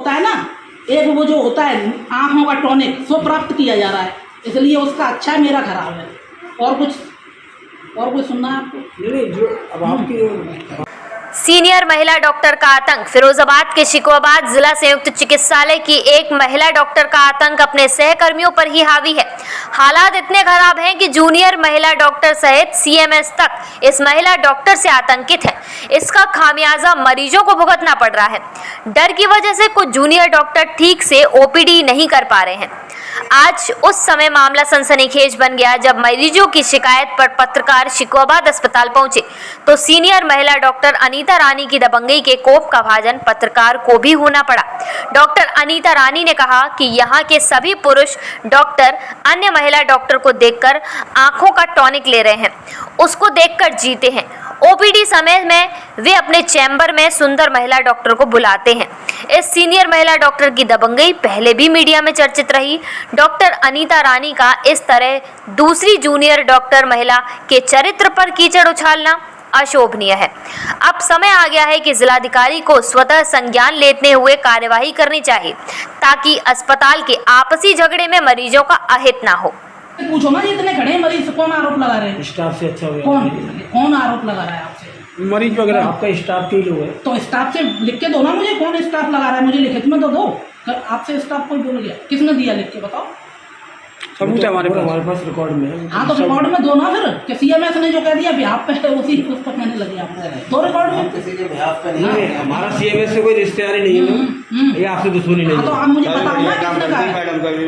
होता है ना, एक वो जो होता है आँखों का टॉनिक, वो प्राप्त किया जा रहा है, इसलिए उसका अच्छा मेरा खराब है। और कुछ सुनना है आपको? नहीं, जो अब आपकी सीनियर महिला डॉक्टर का आतंक। फिरोजाबाद के शिकोहाबाद जिला संयुक्त चिकित्सालय की एक महिला डॉक्टर का आतंक अपने सहकर्मियों पर ही हावी है। हालात इतने खराब हैं कि जूनियर महिला डॉक्टर सहित सीएमएस तक इस महिला डॉक्टर से आतंकित है। इसका खामियाजा मरीजों को भुगतना पड़ रहा है। डर की वजह से कुछ जूनियर डॉक्टर ठीक से ओपीडी नहीं कर पा रहे हैं। आज उस समय मामला सनसनीखेज बन गया जब मरीजों की शिकायत पर पत्रकार शिकोहाबाद अस्पताल पहुंचे तो सीनियर महिला डॉक्टर अनीता रानी की दबंगई के कोप का भाजन पत्रकार को भी होना पड़ा। डॉक्टर अनीता रानी ने कहा कि यहाँ के सभी पुरुष डॉक्टर अन्य महिला डॉक्टर को देखकर आंखों का टॉनिक ले रहे हैं, उसको देखकर जीते हैं। ओपीडी समय में वे अपने चैम्बर में सुंदर महिला डॉक्टर को बुलाते हैं। इस सीनियर महिला डॉक्टर की दबंगई पहले भी मीडिया में चर्चित रही। डॉक्टर अनीता रानी का इस तरह दूसरी जूनियर डॉक्टर महिला के चरित्र पर कीचड़ उछालना अशोभनीय है। अब समय आ गया है कि जिलाधिकारी को स्वतः संज्ञान लेते हुए कार्यवाही करनी चाहिए ताकि अस्पताल के आपसी झगड़े में मरीजों का अहित ना हो। पूछो ना, इतने खड़े मरीज कौन आरोप लगा रहे हैं? स्टाफ से अच्छा हो गया। कौन आरोप लगा रहा है आपसे? मरीज वगैरह आपका स्टाफ के लोग है तो स्टाफ से लिख के दो ना मुझे, कौन स्टाफ लगा रहा है मुझे लिखित में तो दो। आपसे स्टाफ कोई बोल गया, किसने दिया लिख के बताओ? सबूत है हमारे पास रिकॉर्ड में। हाँ तो रिकॉर्ड में दो ना फिर कि सीएमएस ने जो कह दिया बिहाफ पे है उसी उस पर कहने लगे आप दो रिकॉर्ड में। किसी के बिहाफ पे नहीं, हमारा सीएमएस से कोई रिश्तेदारी नहीं है, ये आपसे दुश्मनी नहीं है। तो आप मुझे बताओ ना किसने कहा है?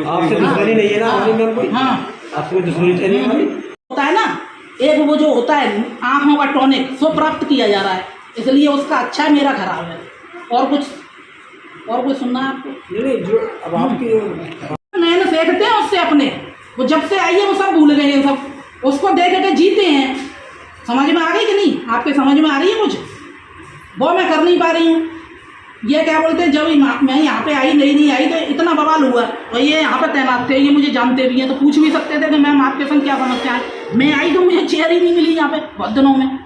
आपसे दुश्मनी नहीं है ना हमारी मैम कोई? हाँ आपसे कोई दुश्मनी नहीं है हमारी। होता है ना, एक वो जो होता है आँखों का टॉनिक, वो प्राप्त किया जा रहा है, इसलिए उसका अच्छा मेरा खराब है। और कुछ सुनना है आपको? नहीं, जो अब आपकी नैन फेंकते हैं उससे अपने, वो जब से आई है वो सब भूल गए हैं, सब उसको देख के जीते हैं। समझ में आ गई कि नहीं? आपके समझ में आ रही है कुछ? वो मैं कर नहीं पा रही हूँ। ये क्या बोलते हैं, जब मैं यहाँ पे आई नहीं आई तो इतना बवाल हुआ, तो ये यहाँ पे तैनात थे, ये मुझे जानते भी हैं तो पूछ भी सकते थे कि मैम आपके संग क्या समस्या है। मैं आई तो मुझे चेयर ही नहीं मिली यहाँ पे बहुत दिनों में।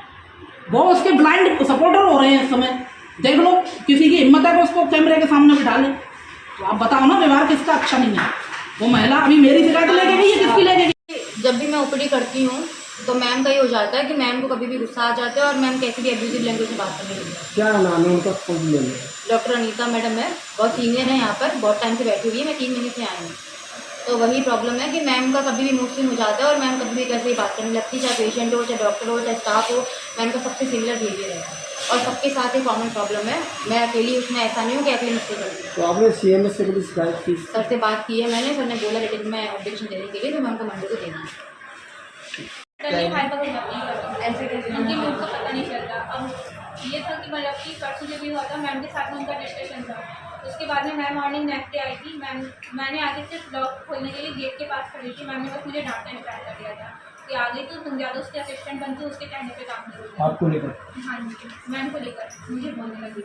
वो उसके ब्लाइंड सपोर्टर हो रहे हैं इस समय। देख लो, किसी की हिम्मत है कि उसको कैमरे के सामने बिठा ले। तो आप बताओ ना, व्यवहार किसका अच्छा नहीं है? वो महिला अभी मेरी शिकायत लेके गई है, किसकी लेके गई? जब भी मैं ओपीडी करती हूँ तो मैम का ये हो जाता है कि मैम को कभी भी गुस्सा आ जाता है और मैम कैसी भी एब्यूजिव लैंग्वेज में बात करने लगती है। क्या नाम है उनका? डॉक्टर अनीता मैडम है, बहुत सीनियर है यहाँ पर, बहुत टाइम से बैठी हुई है, मैं 3 महीने से आई हूँ। तो वही प्रॉब्लम है कि मैम का कभी भी इमोशनल हो जाता है और मैम कभी भी कैसे ही बात करने लगती है, चाहे पेशेंट हो, चाहे डॉक्टर हो, चाहे स्टाफ हो। मैम का सबसे सिमिलर बिहेवियर है और सबके साथ ही कॉमन प्रॉब्लम है। मैं अकेली उसमें ऐसा नहीं हूँ कि अकेले मुझसे करती हूँ। तो आपने सीएमएस से कभी शिकायत की? सर से बात की है मैंने, सर ने बोला रिटर्न में ऑब्जेक्शन देने के लिए, तो मैं उनको मंडे को देना ऐसे उनकी मूड को पता नहीं चलता। अब ये था कि मतलब कि परसों जो भी हुआ था मैम के साथ में उनका डिस्कशन था, उसके बाद में ma'am morning next day I थी। मैंने आगे से लॉक खोलने के लिए गेट के पास खड़ी थी। मैम ने बस मुझे डांटना स्टार्ट कर दिया था कि आगे तो तुम ज़्यादा उसके असिस्टेंट बनती हो, उसके कहने पे काम करोगे। आपको लेकर? हाँ जी, मैम को लेकर मुझे बोलने लगी,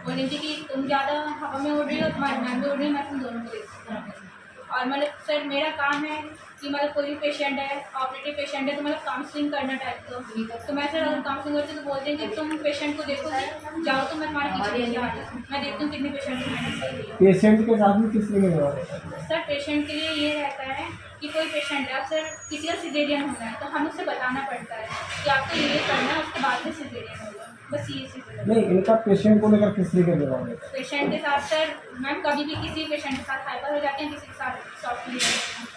बोल रही थी कि तुम ज़्यादा हवा में उड़ रही हो, तुम्हारी मैम भी उड़ रही है, मैं तुम दोनों को देखती। और मतलब सर मेरा काम है कि मतलब कोई भी पेशेंट है, ऑपरेटिव पेशेंट है, तो मतलब काउंसलिंग करना टाइप का। तो मैं सर अगर काउंसलिंग करती तो बोलते हैं कि तुम पेशेंट को देखो, जाओ तो मैं तुम्हारे पीछे आ जाती हूँ, मैं देखती हूँ कितने पेशेंट को। पेशेंट के साथ में किस तरह का व्यवहार है? सर पेशेंट के लिए ये रहता है कि कोई पेशेंट है, अब सर किसी का सिजेरियन होना है तो हमें उसे बताना पड़ता है कि आपको ये करना है, उसके बाद में सिजेरियन होगा। बस ये चीज़ नहीं, इनका पेशेंट को लेकर किस तरह का व्यवहार है? पेशेंट के साथ सर मैम कभी भी किसी पेशेंट के साथ हाइपर हो जाते हैं, किसी के साथ सॉफ्टली हो जाते हैं।